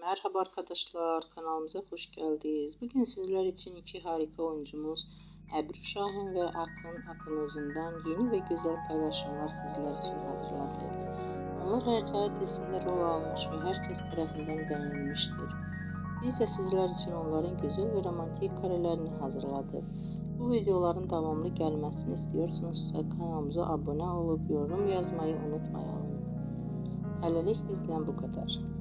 Merhaba arkadaşlar, kanalımıza hoş geldiniz. Bugün sizler için iki harika oyuncumuz Ebru Şahin ve Akın Akınözü'nden yeni ve güzel paylaşımlar sizler için hazırladık. Onlar Hercai dizisinde rol almış ve herkes tarafından beğenilmiştir. Biz de sizler için onların güzel ve romantik karelerini hazırladık. Bu videoların devamlı gelmesini istiyorsanızsa kanalımıza abone olup yorum yazmayı unutmayalım. Hələlik bizden bu kadar.